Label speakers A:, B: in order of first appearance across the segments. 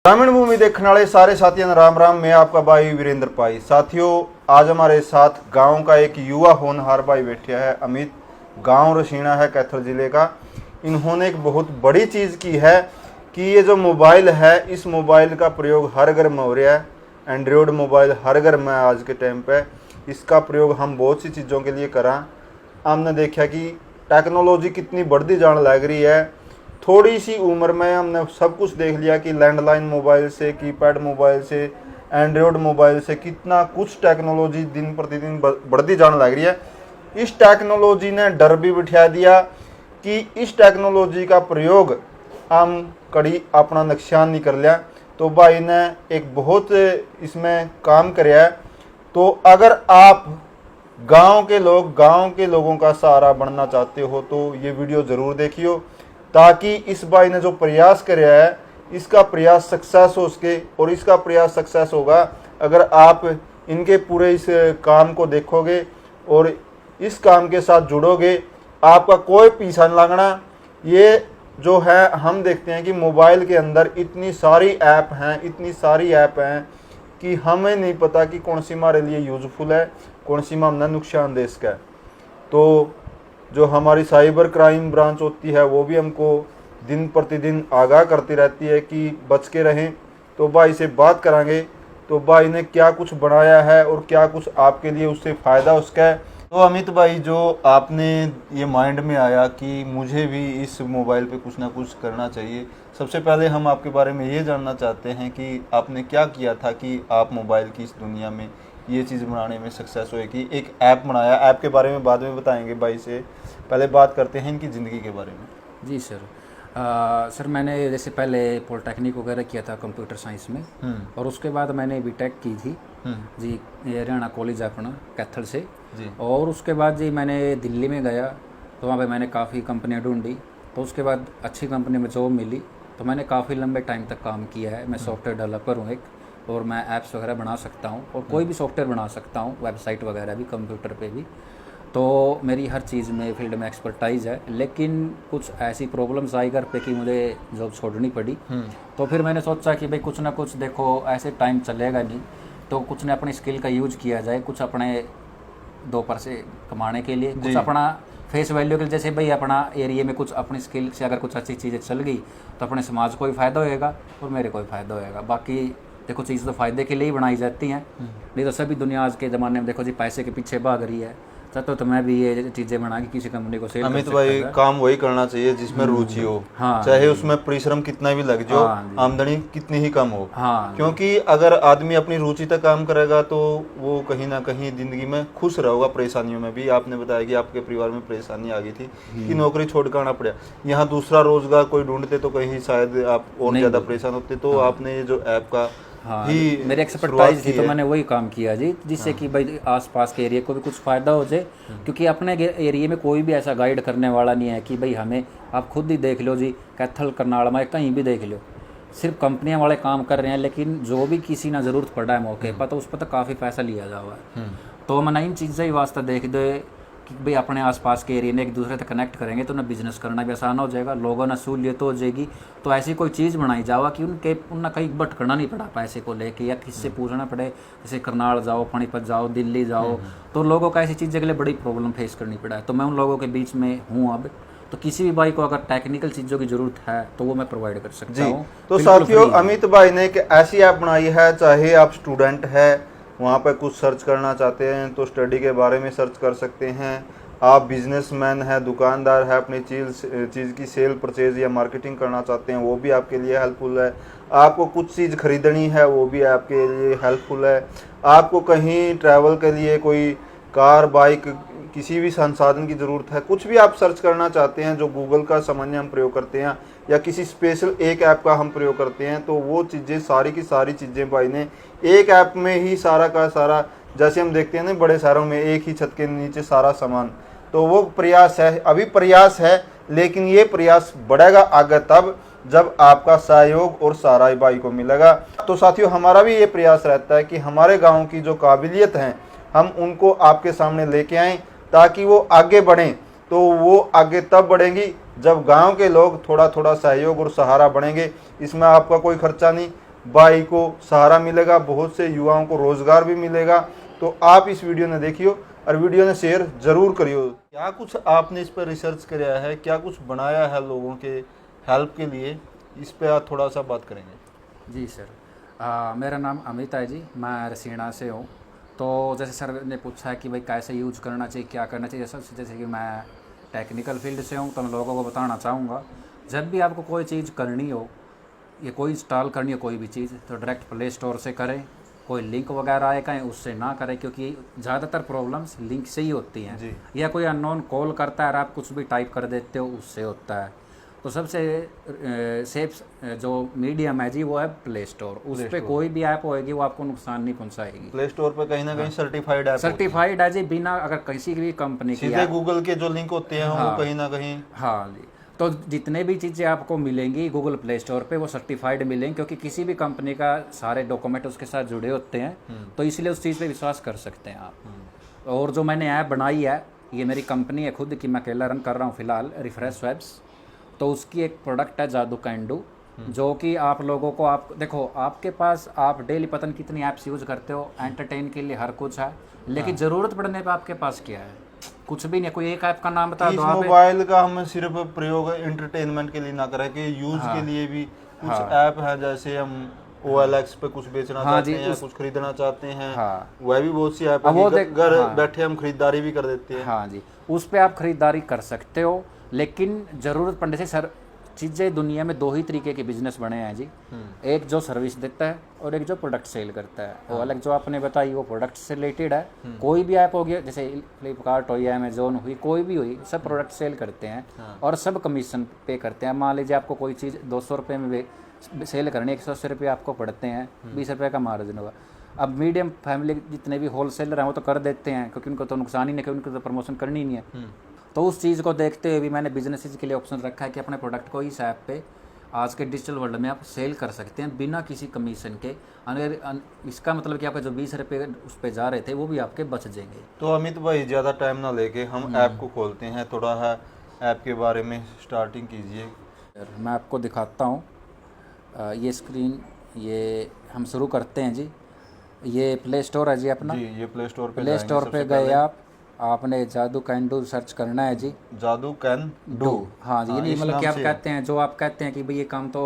A: ग्रामीण भूमि देखने वाले सारे साथियों राम राम। मैं आपका भाई वीरेंद्र पाई। साथियों, आज हमारे साथ गांव का एक युवा होनहार भाई बैठे है अमित। गांव रसीना है कैथल जिले का। इन्होंने एक बहुत बड़ी चीज़ की है कि ये जो मोबाइल है, इस मोबाइल का प्रयोग हर घर में हो रहा है। एंड्रॉयड मोबाइल हर घर में आज के टाइम पे। इसका प्रयोग हम बहुत सी चीज़ों के लिए करा। हमने देखा कि टेक्नोलॉजी कितनी बढ़ती जाने लग रही है। थोड़ी सी उम्र में हमने सब कुछ देख लिया कि लैंडलाइन मोबाइल से, कीपैड मोबाइल से, एंड्रॉयड मोबाइल से कितना कुछ टेक्नोलॉजी दिन प्रतिदिन बढ़ती जाने लग रही है। इस टेक्नोलॉजी ने डर भी बिठा दिया कि इस टेक्नोलॉजी का प्रयोग हम कड़ी अपना नुकसान नहीं कर लिया। तो भाई ने एक बहुत इसमें काम कराया है। तो अगर आप गांव के लोगों का सहारा बनना चाहते हो तो ये वीडियो ज़रूर देखियो, ताकि इस भाई ने जो प्रयास कराया है इसका प्रयास सक्सेस हो सके। और इसका प्रयास सक्सेस होगा अगर आप इनके पूरे इस काम को देखोगे और इस काम के साथ जुड़ोगे। आपका कोई पीछा नहीं लगना। ये जो है, हम देखते हैं कि मोबाइल के अंदर इतनी सारी ऐप हैं कि हमें नहीं पता कि कौन सी हमारे लिए यूजफुल है, कौन सी में हमने नुकसानदेह है। तो जो हमारी साइबर क्राइम ब्रांच होती है वो भी हमको दिन प्रतिदिन आगाह करती रहती है कि बच के रहें। तो भाई से बात करांगे तो भाई ने क्या कुछ बनाया है और क्या कुछ आपके लिए उससे फ़ायदा उसका है। तो अमित भाई, जो आपने ये माइंड में आया कि मुझे भी इस मोबाइल पे कुछ ना कुछ करना चाहिए, सबसे पहले हम आपके बारे में ये जानना चाहते हैं कि आपने क्या किया था कि आप मोबाइल की इस दुनिया में ये चीज़ बनाने में सक्सेस हुए कि एक ऐप बनाया। ऐप के बारे में बाद में बताएंगे भाई से, पहले बात करते हैं इनकी ज़िंदगी के बारे में।
B: जी सर। सर मैंने जैसे पहले पॉलिटेक्निक वगैरह किया था कंप्यूटर साइंस में, और उसके बाद मैंने बीटेक की थी जी, ये हरियाणा कॉलेज है अपना कैथल से जी। और उसके बाद जी मैंने दिल्ली में गया, तो वहाँ पे मैंने काफ़ी कंपनियाँ ढूंढी। तो उसके बाद अच्छी कंपनी में जॉब मिली, तो मैंने काफ़ी लंबे टाइम तक काम किया है। मैं सॉफ्टवेयर डेवलपर हूँ एक, और मैं ऐप्स वगैरह बना सकता हूँ और कोई भी सॉफ्टवेयर बना सकता हूँ, वेबसाइट वगैरह भी, कंप्यूटर पे भी। तो मेरी हर चीज़ में फील्ड में एक्सपर्टाइज़ है। लेकिन कुछ ऐसी प्रॉब्लम्स आई घर पे कि मुझे जॉब छोड़नी पड़ी। तो फिर मैंने सोचा कि भाई कुछ ना कुछ, देखो ऐसे टाइम चलेगा नहीं, तो कुछ ने अपनी स्किल का यूज किया जाए, कुछ अपने दो पैसे कमाने के लिए, कुछ अपना फेस वैल्यू के लिए। जैसे भाई अपना एरिया में कुछ अपनी स्किल से अगर कुछ अच्छी चीज़ें चल गई तो अपने समाज को भी फ़ायदा होएगा और मेरे को भी फ़ायदा होएगा। बाकी देखो चीज़ तो फ़ायदे के लिए ही बनाई जाती हैं, नहीं तो सभी दुनिया आज के ज़माने में देखो जी पैसे के पीछे भाग रही है। तो मैं भी ये चीज़ें बना के किसी कंपनी को सेल कर सकता
A: अमित भाई, काम वही करना चाहिए जिसमें रुचि हो।
B: हाँ,
A: चाहे उसमें परिश्रम कितना भी लग जाओ, आमदनी कितनी ही कम हो।
B: हाँ,
A: क्योंकि अगर आदमी अपनी रुचि तक काम करेगा तो वो कहीं ना कहीं जिंदगी में खुश रहेगा। परेशानियों में भी आपने बताया कि आपके परिवार में परेशानी आ गई थी कि नौकरी छोड़ कर आना पड़ा, यहाँ दूसरा रोजगार कोई ढूंढते तो कहीं शायद आप और ज़्यादा परेशान होते। तो आपने ये जो ऐप का
B: मेरी एक्सपर्टाइज थी, तो मैंने वही काम किया जी, जिससे कि भाई आसपास के एरिया को भी कुछ फ़ायदा हो जाए। क्योंकि अपने एरिया में कोई भी ऐसा गाइड करने वाला नहीं है कि भाई हमें, आप खुद ही देख लो जी, कैथल करनाल में कहीं भी देख लो, सिर्फ कंपनियां वाले काम कर रहे हैं। लेकिन जो भी किसी ना ज़रूरत पड़ा है मौके पर, तो उस पर तो काफ़ी पैसा लिया जा हुआ है। तो मैंने इन चीज़ें ही वास्ते देख दे कि भाई अपने आसपास के एरिया में एक दूसरे से कनेक्ट करेंगे तो ना बिजनेस करना भी आसान हो जाएगा, लोगों ने सहूलियत हो जाएगी। तो ऐसी कोई चीज़ बनाई जावा कि उनका कहीं भटकना नहीं पड़ा पैसे को लेके, या किससे पूछना पड़े। जैसे करनाल जाओ, पानीपत जाओ, दिल्ली जाओ, तो लोगों को ऐसी चीज़ों के लिए बड़ी प्रॉब्लम फेस करनी पड़ा है। तो मैं उन लोगों के बीच में हूँ अब। तो किसी भी भाई को अगर टेक्निकल चीज़ों की ज़रूरत है तो वो मैं प्रोवाइड कर सकता हूँ।
A: तो साथियों, अमित भाई ने एक ऐसी ऐप बनाई है, चाहे आप स्टूडेंट है, वहाँ पर कुछ सर्च करना चाहते हैं तो स्टडी के बारे में सर्च कर सकते हैं। आप बिजनेसमैन है, दुकानदार है, अपनी चीज़ की सेल परचेज या मार्केटिंग करना चाहते हैं, वो भी आपके लिए हेल्पफुल है। आपको कुछ चीज़ खरीदनी है, वो भी आपके लिए हेल्पफुल है। आपको कहीं ट्रैवल के लिए कोई कार, बाइक, किसी भी संसाधन की ज़रूरत है, कुछ भी आप सर्च करना चाहते हैं जो गूगल का सामान्य हम प्रयोग करते हैं या किसी स्पेशल एक ऐप का हम प्रयोग करते हैं, तो वो चीज़ें सारी की सारी चीज़ें भाई ने एक ऐप में ही सारा का सारा, जैसे हम देखते हैं ना बड़े शहरों में एक ही छत के नीचे सारा सामान। तो वो प्रयास है, अभी प्रयास है, लेकिन ये प्रयास बढ़ेगा आगे तब जब आपका सहयोग और सहारा भाई को मिलेगा। तो साथियों, हमारा भी ये प्रयास रहता है कि हमारे गाँव की जो काबिलियत हैं हम उनको आपके सामने लेके आएँ ताकि वो आगे बढ़ें। तो वो आगे तब बढ़ेंगी जब गांव के लोग थोड़ा थोड़ा सहयोग और सहारा बनेंगे। इसमें आपका कोई खर्चा नहीं, भाई को सहारा मिलेगा, बहुत से युवाओं को रोजगार भी मिलेगा। तो आप इस वीडियो ने देखियो और वीडियो ने शेयर जरूर करियो। क्या कुछ आपने इस पर रिसर्च किया है, क्या कुछ बनाया है लोगों के हेल्प के लिए, इस पे आप थोड़ा सा बात करेंगे।
B: जी सर, मेरा नाम अमित है जी, मैं रसीना से हूँ। तो जैसे सर ने पूछा है कि भाई कैसे यूज करना चाहिए, क्या करना चाहिए, जैसे कि मैं टेक्निकल फील्ड से हूँ तो मैं लोगों को बताना चाहूँगा, जब भी आपको कोई चीज़ करनी हो या कोई इंस्टॉल करनी हो कोई भी चीज़, तो डायरेक्ट प्ले स्टोर से करें। कोई लिंक वगैरह आए कहीं उससे ना करें, क्योंकि ज़्यादातर प्रॉब्लम्स लिंक से ही होती हैं, या कोई अननोन कॉल करता है और आप कुछ भी टाइप कर देते हो उससे होता है। तो सबसे सेफ जो मीडियम है जी वो है प्ले स्टोर। उस पर कोई भी ऐप होएगी वो आपको नुकसान नहीं पहुंचाएगी।
A: प्ले स्टोर पे कहीं ना कहीं सर्टिफाइड ऐप,
B: सर्टिफाइड है जी, बिना अगर किसी भी कंपनी की
A: सीधे गूगल के जो लिंक होते हैं वो कहीं ना कहीं।
B: हाँ जी, तो जितने भी चीज़ें आपको मिलेंगी गूगल प्ले स्टोर पे वो सर्टिफाइड मिलेंगी, क्योंकि किसी भी कंपनी का सारे डॉक्यूमेंट उसके साथ जुड़े होते हैं, तो इसलिए उस चीज़ पे विश्वास कर सकते हैं आप। और जो मैंने ऐप बनाई है, ये मेरी कंपनी है खुद की, मैं अकेला रन कर रहा हूँ फिलहाल, रिफ्रेश वेब्स। तो उसकी एक प्रोडक्ट है जादू कैन डू, जो कि आप लोगों को, आप देखो आपके पास आप डेली पता नहीं कितनी ऐप्स यूज़ करते हो, एंटरटेन के लिए हर कुछ है, लेकिन ज़रूरत पड़ने पर आपके पास क्या है? कुछ भी नहीं। कोई एक ऐप का नाम बता
A: इस
B: दो आप।
A: मोबाइल का हम सिर्फ प्रयोग एंटरटेनमेंट के लिए ना करें कि यूज के लिए भी कुछ ऐप है, जैसे हम OLX पे कुछ बेचना चाहते हैं, कुछ खरीदना चाहते हैं, वह भी बहुत सी ऐप है, घर बैठे हम खरीदारी भी कर देते हैं।
B: हाँ जी, उस पर आप खरीदारी कर सकते हो, लेकिन ज़रूरत पड़ने से सर चीज़ें, दुनिया में दो ही तरीके के बिजनेस बने हैं जी, एक जो सर्विस देता है और एक जो प्रोडक्ट सेल करता है। वो अलग जो आपने बताई वो प्रोडक्ट से रिलेटेड है। कोई भी ऐप हो गया, जैसे फ्लिपकार्ट हुई, अमेजोन हुई, कोई भी हुई, सब प्रोडक्ट सेल करते हैं और सब कमीशन पे करते हैं। मान लीजिए आपको कोई चीज़ 200 रुपये में सेल करनी, 180 रुपये आपको पड़ते हैं, 20 रुपये का मार्जिन होगा। अब मीडियम फैमिली जितने भी होलसेलर हैं वो तो कर देते हैं, क्योंकि उनको तो नुकसान ही नहीं, क्योंकि उनको तो प्रमोशन करनी नहीं है। तो उस चीज़ को देखते हुए भी मैंने बिजनेस के लिए ऑप्शन रखा है कि अपने प्रोडक्ट को इस ऐप पे आज के डिजिटल वर्ल्ड में आप सेल कर सकते हैं बिना किसी कमीशन के। अगर इसका मतलब कि आपका जो 20 रुपये उस पर जा रहे थे वो भी आपके बच जाएंगे।
A: तो अमित भाई ज़्यादा टाइम ना लेके हम ऐप को खोलते हैं, थोड़ा है ऐप के बारे में स्टार्टिंग कीजिए।
B: मैं आपको दिखाता हूँ, ये स्क्रीन, ये हम शुरू करते हैं जी। ये प्ले स्टोर है जी अपना
A: जी, ये प्ले स्टोर
B: पे गए आपने जादू कैन डू सर्च करना है जी,
A: जादू कैन
B: डू। हाँ जी, ये नहीं मतलब कि आप कहते हैं, जो आप कहते हैं कि भाई ये काम तो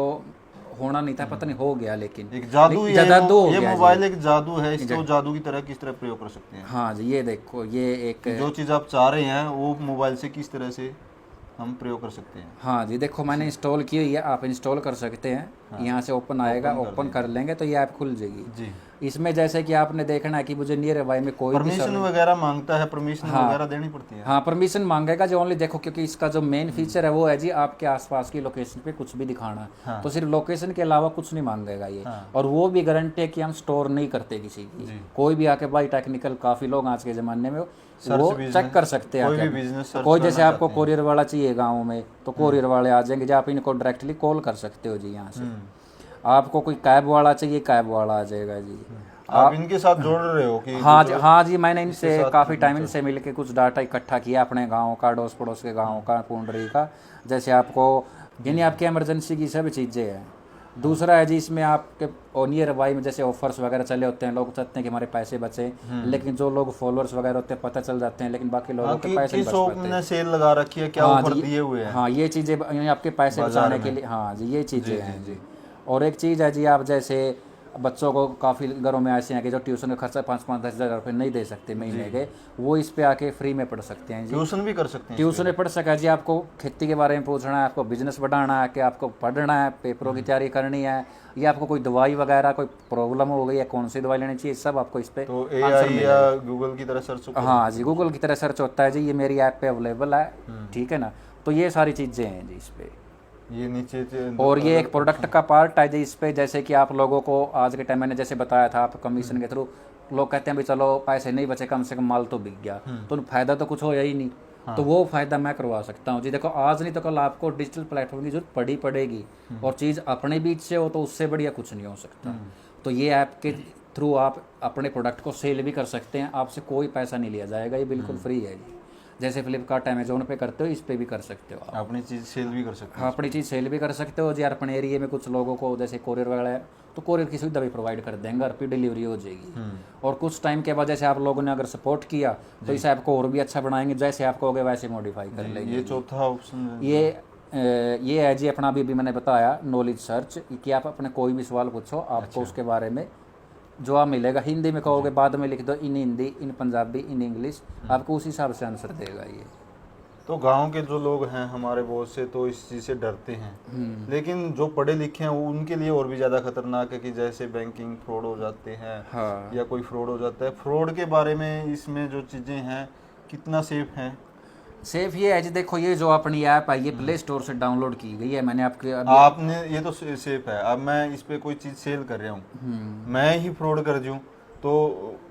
B: होना नहीं था, पता नहीं हो गया, लेकिन
A: एक जादू ही है, ये मोबाइल एक जादू है, इसको जादू की तरह किस तरह प्रयोग कर सकते हैं।
B: हाँ जी, ये देखो, ये एक
A: जो चीज़ आप चाह रहे हैं वो मोबाइल से किस तरह से हम प्रयोग कर सकते हैं।
B: हाँ जी, देखो मैंने इंस्टॉल की हुई है, आप इंस्टॉल कर सकते हैं। यहाँ से ओपन आएगा, ओपन कर लेंगे तो ये ऐप खुल जाएगी जी। इसमें जैसे कि आपने देखना है कि मुझे नियर बाय में कोई
A: परमिशन वगैरह मांगता है, परमिशन वगैरह देनी पड़ती है।
B: हाँ, परमिशन मांगेगा जो ओनली, देखो क्योंकि इसका जो मेन फीचर है वो है जी आपके आसपास की लोकेशन पे कुछ भी दिखाना है, तो सिर्फ लोकेशन के अलावा कुछ नहीं मांगेगा ये। और वो भी गारंटी है कि हम स्टोर नहीं करते किसी की। कोई भी आके भाई टेक्निकल काफी लोग आज के जमाने में वो चेक कर सकते हैं। कोई जैसे आपको कोरियर वाला चाहिए गाँव में, तो कोरियर वाले आ जाएंगे, आप इनको डायरेक्टली कॉल कर सकते हो जी यहाँ से। आपको कोई कैब वाला चाहिए, कैब वाला आ जाएगा जी।
A: आप इनके साथ जोड़ रहे हो कि?
B: हाँ जी, मैंने इनसे काफ़ी टाइम इनसे मिलके कुछ डाटा इकट्ठा किया अपने गांव का, अड़ोस पड़ोस के गांव का, पुंडरी का। जैसे आपको यानी आपकी इमरजेंसी की सब चीज़ें हैं। दूसरा है जी, इसमें आपके नियर बाई में जैसे ऑफर्स वगैरह चले होते हैं, लोग चाहते हैं कि हमारे पैसे बचे, लेकिन जो लोग फॉलोअर्स वगैरह होते हैं पता चल जाते हैं, लेकिन बाकी लोगों के पैसे नहीं बच पाते।
A: सेल लगा रखी है, क्या ऑफर दिए हुए हैं।
B: हाँ, ये चीज़ें आपके पैसे बचाने के लिए, हाँ जी, ये चीज़ें हैं जी। और एक चीज़ है जी, आप जैसे बच्चों को काफ़ी घरों में ऐसे हैं कि जो ट्यूशन का खर्चा 5-5-10 हज़ार रुपये नहीं दे सकते महीने के, वो इस पे आके फ्री में पढ़ सकते हैं जी।
A: ट्यूशन भी कर सकते हैं,
B: ट्यूशन में पढ़ सका जी। आपको खेती के बारे में पूछना है, आपको बिजनेस बढ़ाना है, कि आपको पढ़ना है, पेपरों की तैयारी करनी है, या आपको कोई दवाई वगैरह कोई प्रॉब्लम हो गई है, कौन सी दवाई लेनी चाहिए, सब आपको इस पे
A: तो AI या गूगल की तरह सर्च।
B: हाँ जी, गूगल की तरह सर्च होता है जी। ये मेरी ऐप पे अवेलेबल है, ठीक है ना। तो ये सारी चीज़ें हैं जी इस पे।
A: ये नीचे
B: और ये एक प्रोडक्ट का पार्ट है जी इस पे। जैसे कि आप लोगों को आज के टाइम मैंने जैसे बताया था, आप कमीशन के थ्रू लोग कहते हैं भाई चलो पैसे नहीं बचे, कम से कम माल तो बिक गया, तो फायदा तो कुछ होया ही नहीं। तो वो फायदा मैं करवा सकता हूँ जी। देखो आज नहीं तो कल आपको डिजिटल प्लेटफॉर्म की जरूरत पड़ेगी, और चीज़ अपने बीच से हो तो उससे बढ़िया कुछ नहीं हो सकता। तो ये ऐप के थ्रू आप अपने प्रोडक्ट को सेल भी कर सकते हैं, आपसे कोई पैसा नहीं लिया जाएगा, ये बिल्कुल फ्री है जी। जैसे फ्लिपकार्ट अमेजोन पे करते हो, इस पे भी कर सकते हो,
A: अपनी चीज़ सेल भी कर सकते हो।
B: हाँ, अपनी चीज़ सेल भी कर सकते हो जी। यार अपने एरिया में कुछ लोगों को जैसे कोरियर वगैरह तो कोरियर की सुविधा भी प्रोवाइड कर देंगे, घर पे डिलीवरी हो जाएगी। और कुछ टाइम के बाद जैसे आप लोगों ने अगर सपोर्ट किया तो इस ऐप को और भी अच्छा बनाएंगे, जैसे आप कहोगे वैसे मॉडिफाई कर लेंगे।
A: ये चौथा ऑप्शन
B: ये है जी अपना अभी मैंने बताया नॉलेज सर्च, कि आप अपने कोई भी सवाल पूछो, आपको उसके बारे में जवाब मिलेगा। हिंदी में कहोगे बाद में लिख दो इन हिंदी, इन पंजाबी, इन इंग्लिश, आपको उस हिसाब से आंसर देगा ये।
A: तो गांव के जो लोग हैं हमारे बहुत से तो इस चीज़ से डरते हैं, लेकिन जो पढ़े लिखे हैं वो उनके लिए और भी ज़्यादा खतरनाक है कि जैसे बैंकिंग फ्रॉड हो जाते हैं
B: हाँ।
A: या कोई फ्रॉड हो जाता है। फ्रॉड के बारे में इसमें जो चीज़ें हैं कितना सेफ हैं?
B: सेफ ये है जी, देखो ये जो अपनी ऐप है ये प्ले स्टोर से डाउनलोड की गई है, मैंने आपके
A: आपने ये तो सेफ है। अब मैं इस पे कोई चीज़ सेल कर रहा हूँ, मैं ही फ्रॉड कर दूँ तो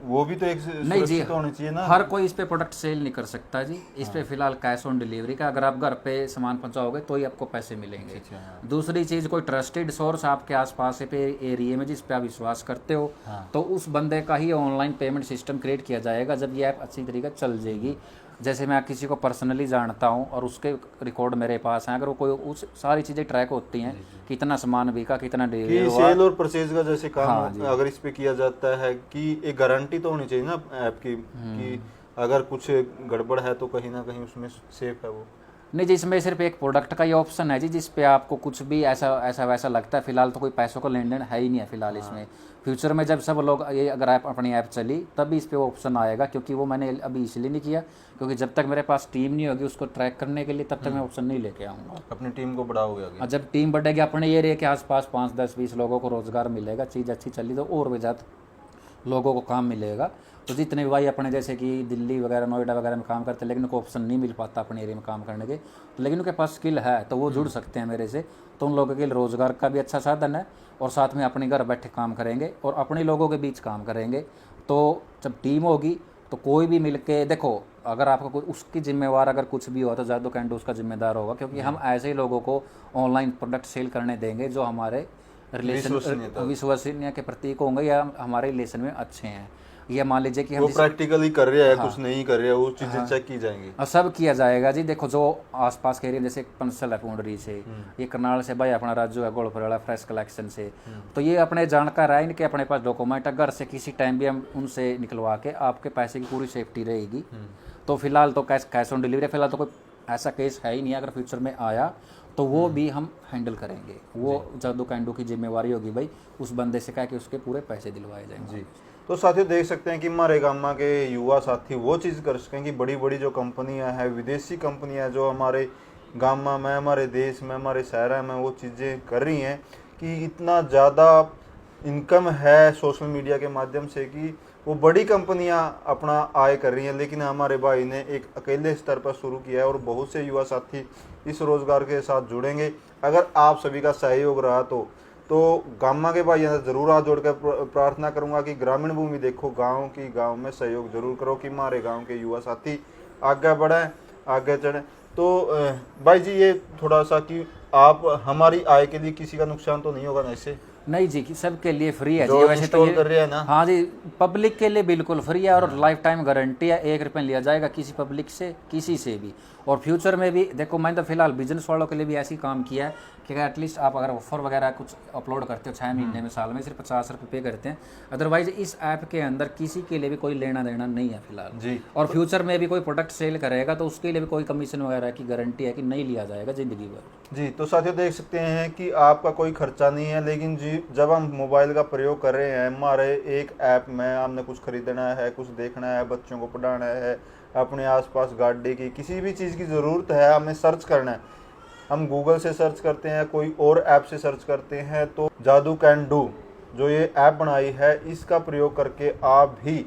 A: वो भी तो एक
B: नहीं जी,
A: सुरक्षित होनी चाहिए ना।
B: हर कोई इस पे प्रोडक्ट सेल नहीं कर सकता जी। इस पे फिलहाल कैश ऑन डिलीवरी का, अगर आप घर पे सामान पहुंचाओगे तो ही आपको पैसे मिलेंगे। दूसरी चीज, कोई ट्रस्टेड सोर्स आपके आसपास पे एरिया में जिस पे आप विश्वास करते हो, तो उस बंदे का ही ऑनलाइन पेमेंट सिस्टम क्रिएट किया जाएगा जब ये ऐप अच्छी तरीके चल जाएगी। जैसे मैं किसी को पर्सनली जानता हूं और उसके रिकॉर्ड मेरे पास हैं, अगर वो कोई उस सारी चीज़ें ट्रैक होती हैं, कितना सामान बिका, कितना डिलीवरी हुआ,
A: सेल और परचेज का जैसे काम अगर इस पे किया जाता है कि एक गारंटी तो होनी चाहिए ना ऐप की कि अगर कुछ गड़बड़ है तो कहीं ना कहीं उसमें सेफ है वो।
B: नहीं जी, इसमें सिर्फ एक प्रोडक्ट का ही ऑप्शन है जी, जिस पे आपको कुछ भी ऐसा वैसा लगता है। फिलहाल तो कोई पैसों का लेन देन है ही नहीं है फिलहाल इसमें। फ्यूचर में जब सब लोग ये अगर आप अपनी ऐप चली तभी इस पे ऑप्शन आएगा, क्योंकि वो मैंने अभी इसलिए नहीं किया क्योंकि जब तक मेरे पास टीम नहीं होगी उसको ट्रैक करने के लिए तब तक मैं ऑप्शन नहीं लेके आऊँगा।
A: अपनी टीम को बढ़ाओगे आगे?
B: जब टीम बढ़ेगी अपने एरिया के आसपास 5, 10, 20 लोगों को रोजगार मिलेगा, चीज़ अच्छी चली तो और भी ज़्यादा लोगों को काम मिलेगा। तो जितने भी भाई अपने जैसे कि दिल्ली वगैरह नोएडा वगैरह में काम करते हैं लेकिन उनको ऑप्शन नहीं मिल पाता अपने एरिया में काम करने के, तो लेकिन उनके पास स्किल है तो वो जुड़ सकते हैं मेरे से, तो उन लोगों के लिए रोज़गार का भी अच्छा साधन है और साथ में अपने घर बैठे काम करेंगे और अपने लोगों के बीच काम करेंगे। तो जब टीम होगी तो कोई भी मिल के, देखो अगर आपका कोई उसकी जिम्मेवार अगर कुछ भी हुआ तो जादू कैंडो उसका जिम्मेदार होगा, क्योंकि हम ऐसे ही लोगों को ऑनलाइन प्रोडक्ट सेल करने देंगे जो हमारे रिलेशन विश्वसनीय के प्रतीक होंगे या हमारे रिलेशन में अच्छे हैं। ये मान लीजिए कि हम
A: प्रैक्टिकली कर रहे हैं, कुछ नहीं कर रहे हैं, वो चीजें चेक की जाएंगी
B: और सब किया जाएगा जी। देखो जो आसपास के एरिया जैसे पंसल है पुंडरी से, ये करनाल से भाई अपना राजू है गोलपुरा फ्रेश कलेक्शन से, तो ये अपने जानकार है, इनके अपने पास डॉक्यूमेंट है, घर से किसी टाइम भी हम उनसे निकलवा के आपके पैसे की पूरी सेफ्टी रहेगी। तो फिलहाल तो कैश ऑन डिलीवरी फिलहाल तो कोई ऐसा केस है ही नहीं, अगर फ्यूचर में आया तो वो भी हम हैंडल करेंगे। वो जादू कैंडो की जिम्मेवारी होगी भाई उस बंदे से कह के उसके पूरे पैसे दिलवाए जाएंगे जी।
A: तो साथियों देख सकते हैं कि हमारे गामा के युवा साथी वो चीज़ कर सकें कि बड़ी बड़ी जो कंपनियां हैं, विदेशी कंपनियां जो हमारे गामा में, हमारे देश में, हमारे शहर में वो चीज़ें कर रही हैं कि इतना ज़्यादा इनकम है सोशल मीडिया के माध्यम से कि वो बड़ी कंपनियां अपना आय कर रही हैं, लेकिन हमारे भाई ने एक अकेले स्तर पर शुरू किया है और बहुत से युवा साथी इस रोज़गार के साथ जुड़ेंगे। अगर आप सभी का सहयोग रहा तो गामा के भाई ज़रूर हाथ जोड़कर प्रार्थना करूंगा कि ग्रामीण भूमि देखो गांव में सहयोग जरूर करो कि हमारे गांव के युवा साथी आगे बढ़ें, आगे चढ़ें। तो भाई जी ये थोड़ा सा कि आप हमारी आय के लिए किसी का नुकसान तो नहीं होगा ना इससे?
B: नहीं जी, सबके लिए फ्री है
A: जी।
B: वैसे तो
A: कर रहे हैं ना?
B: हाँ जी, पब्लिक के लिए बिल्कुल फ्री है और लाइफ टाइम गारंटी है, 1 रुपये लिया जाएगा किसी पब्लिक से किसी से भी। और फ्यूचर में भी देखो मैंने तो फिलहाल बिजनेस वालों के लिए भी ऐसी काम किया है कि एटलीस्ट आप अगर ऑफर वगैरह कुछ अपलोड करते हो 6 महीने में, साल में सिर्फ 50 रुपये पे करते हैं। अदरवाइज इस ऐप के अंदर किसी के लिए भी कोई लेना देना नहीं है फिलहाल
A: जी।
B: और फ्यूचर में भी कोई प्रोडक्ट सेल करेगा तो उसके लिए भी कोई कमीशन वगैरह की गारंटी है कि नहीं लिया जाएगा ज़िंदगी भर
A: जी। तो साथियों देख सकते हैं कि आपका कोई खर्चा नहीं है, लेकिन जी जब हम मोबाइल का प्रयोग कर रहे हैं, हमारे एक ऐप में हमने कुछ खरीदना है, कुछ देखना है, बच्चों को पढ़ाना है, अपने आसपास गाड़ी की किसी भी चीज़ की ज़रूरत है, हमें सर्च करना है, हम गूगल से सर्च करते हैं, कोई और ऐप से सर्च करते हैं, तो जादू कैंडो जो ये ऐप बनाई है इसका प्रयोग करके आप भी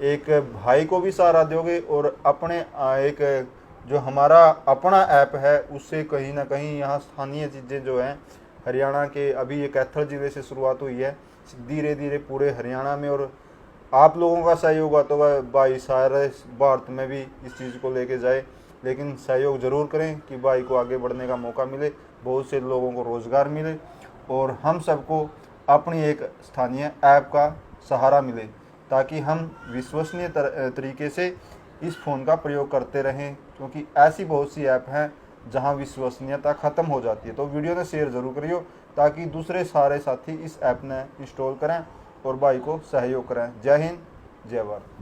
A: एक भाई को भी सहारा दोगे और अपने एक जो हमारा अपना ऐप है उससे कहीं ना कहीं यहाँ स्थानीय चीज़ें जो हैं हरियाणा के, अभी ये कैथल जिले से शुरुआत हुई है, धीरे धीरे पूरे हरियाणा में, और आप लोगों का सहयोग आता हुआ भाई सारे भारत में भी इस चीज़ को लेके जाए। लेकिन सहयोग ज़रूर करें कि भाई को आगे बढ़ने का मौका मिले, बहुत से लोगों को रोज़गार मिले और हम सबको अपनी एक स्थानीय ऐप का सहारा मिले, ताकि हम विश्वसनीय तरीके से इस फ़ोन का प्रयोग करते रहें, क्योंकि ऐसी बहुत सी ऐप हैं जहां विश्वसनीयता ख़त्म हो जाती है। तो वीडियो ने शेयर ज़रूर करियो। ताकि दूसरे सारे साथी इस ऐप ने इंस्टॉल करें और भाई को सहयोग करें। जय हिंद, जय भारत।